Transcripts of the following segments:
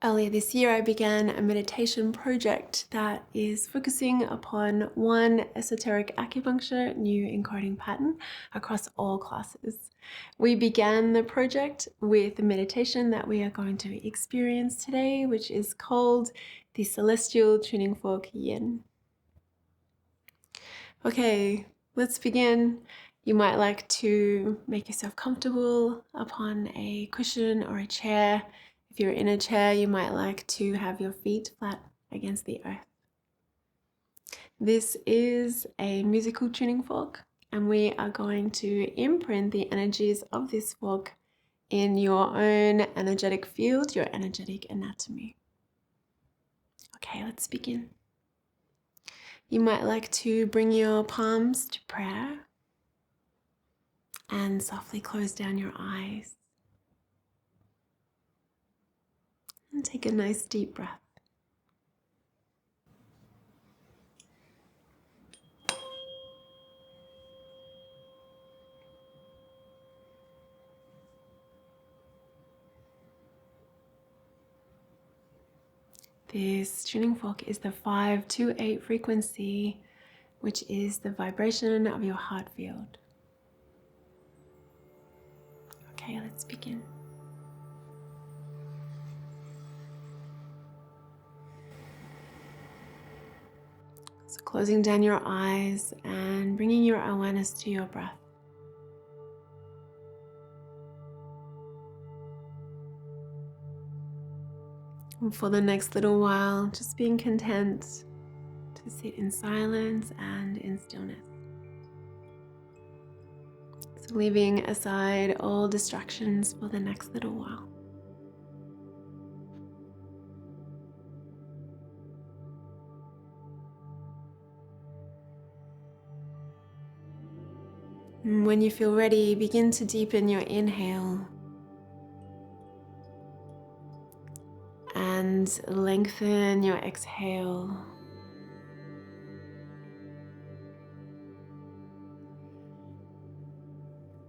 Earlier this year, I began a meditation project that is focusing upon one esoteric acupuncture, new encoding pattern across all classes. We began the project with a meditation that we are going to experience today, which is called the Celestial Tuning Fork Yin. Okay, let's begin. You might like to make yourself comfortable upon a cushion or a chair. If you're in a chair, you might like to have your feet flat against the earth. This is a musical tuning fork, and we are going to imprint the energies of this fork in your own energetic field, your energetic anatomy. Okay, let's begin. You might like to bring your palms to prayer and softly close down your eyes. And take a nice deep breath. This tuning fork is the 528 frequency, which is the vibration of your heart field. Okay, let's begin. So closing down your eyes and bringing your awareness to your breath. And for the next little while, just being content to sit in silence and in stillness. So leaving aside all distractions for the next little while. And when you feel ready, begin to deepen your inhale and lengthen your exhale.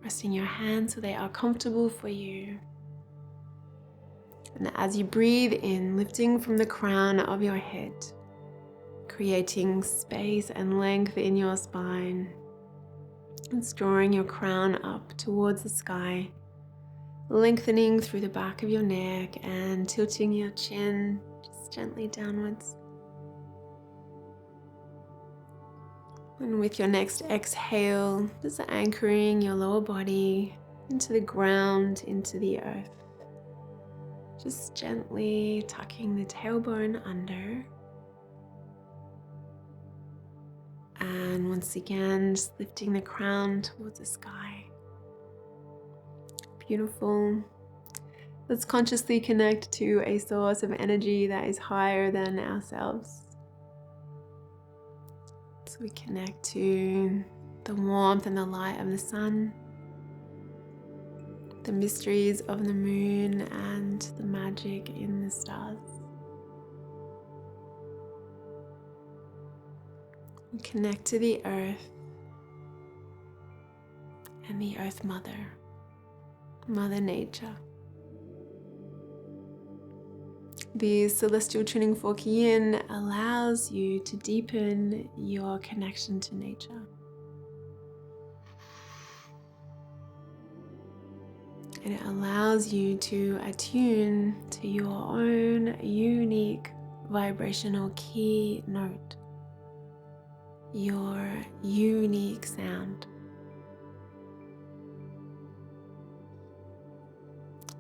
Resting your hands so they are comfortable for you. And as you breathe in, lifting from the crown of your head, creating space and length in your spine, and drawing your crown up towards the sky, lengthening through the back of your neck and tilting your chin just gently downwards. And with your next exhale, just anchoring your lower body into the ground, into the earth. Just gently tucking the tailbone under. And once again, just lifting the crown towards the sky. Beautiful. Let's consciously connect to a source of energy that is higher than ourselves. So we connect to the warmth and the light of the sun, the mysteries of the moon, and the magic in the stars. We connect to the earth and the earth mother, Mother Nature. The Celestial Tuning Fork Yin allows you to deepen your connection to nature. And it allows you to attune to your own unique vibrational key note, your unique sound.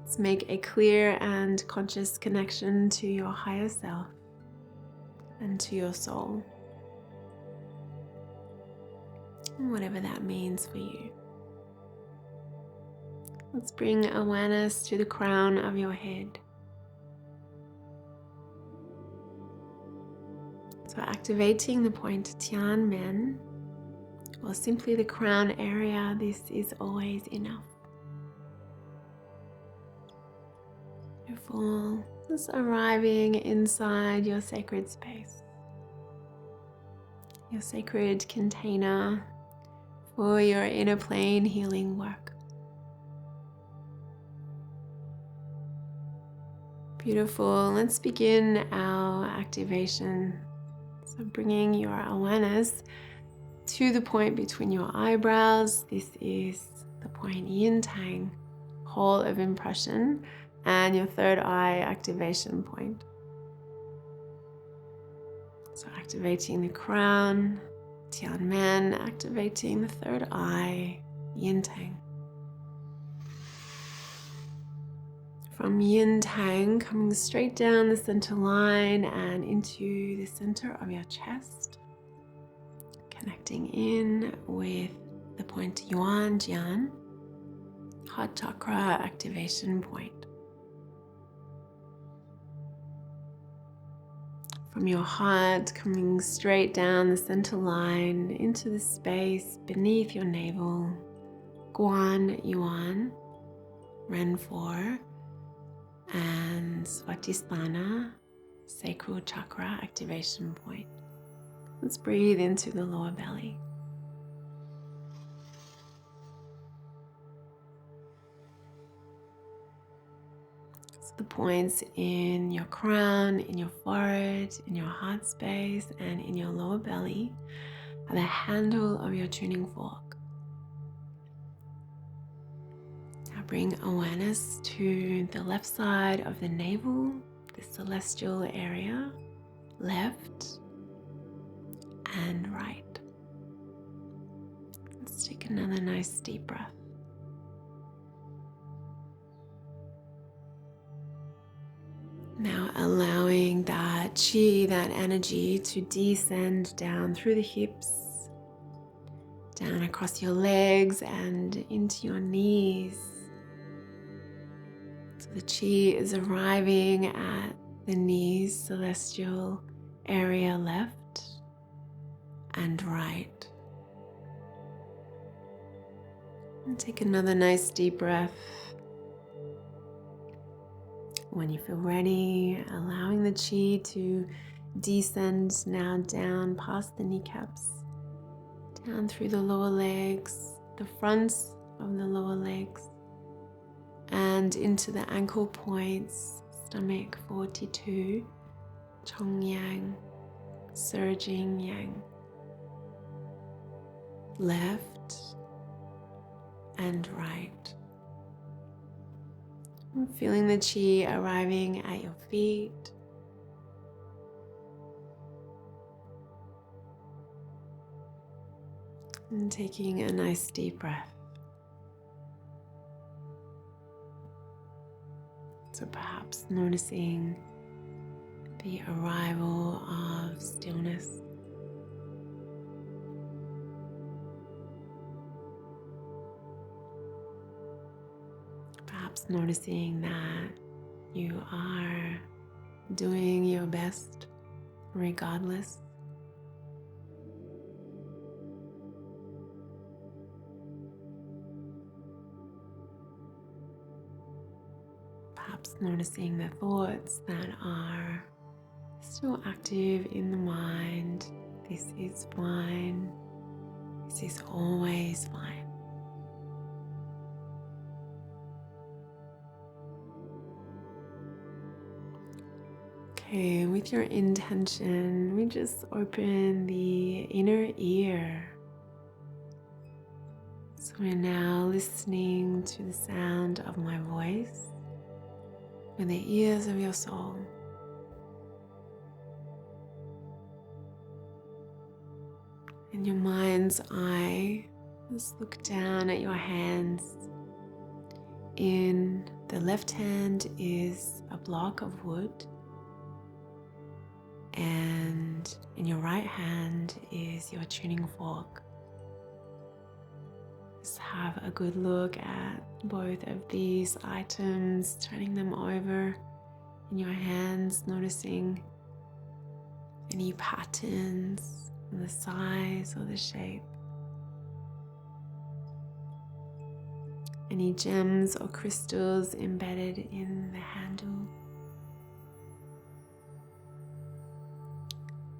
Let's make a clear and conscious connection to your higher self and to your soul, whatever that means for you. Let's bring awareness to the crown of your head. So activating the point Tian, or simply the crown area, this is always enough. Beautiful. Just arriving inside your sacred space, your sacred container for your inner plane healing work. Beautiful. Let's begin our activation. So bringing your awareness to the point between your eyebrows. This is the point Yin Tang, hall of impression, and your third eye activation point. So activating the crown, Tian, activating the third eye, Yin Tang. From Yin Tang, coming straight down the center line and into the center of your chest, connecting in with the point Yuan Jian, heart chakra activation point. From your heart, coming straight down the center line into the space beneath your navel, Guan Yuan, Ren 4, and Svatisthana, sacral chakra activation point. Let's breathe into the lower belly. So the points in your crown, in your forehead, in your heart space, and in your lower belly are the handle of your tuning fork. Now bring awareness to the left side of the navel, the celestial area, left and right. Let's take another nice deep breath. Now allowing that chi, that energy, to descend down through the hips, down across your legs and into your knees. So the chi is arriving at the knees, celestial area left and right. And take another nice deep breath. When you feel ready, allowing the chi to descend now down past the kneecaps, down through the lower legs, the fronts of the lower legs, and into the ankle points, stomach 42, Chong Yang, surging Yang, left and right. Feeling the chi arriving at your feet. And taking a nice deep breath. So perhaps noticing the arrival of stillness. Perhaps noticing that you are doing your best regardless. Perhaps noticing the thoughts that are still active in the mind. This is fine. This is always fine. Okay, with your intention, we just open the inner ear. So we're now listening to the sound of my voice with the ears of your soul. In your mind's eye, just look down at your hands. In the left hand is a block of wood, and in your right hand is your tuning fork. Just have a good look at both of these items, turning them over in your hands, noticing any patterns, the size or the shape, any gems or crystals embedded in the handle.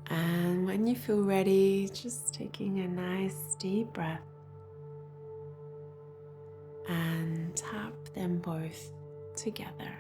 And when you feel ready, just taking a nice deep breath and tap them both together.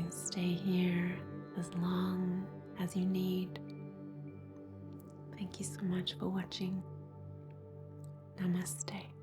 can stay here as long as you need. Thank you so much for watching. Namaste.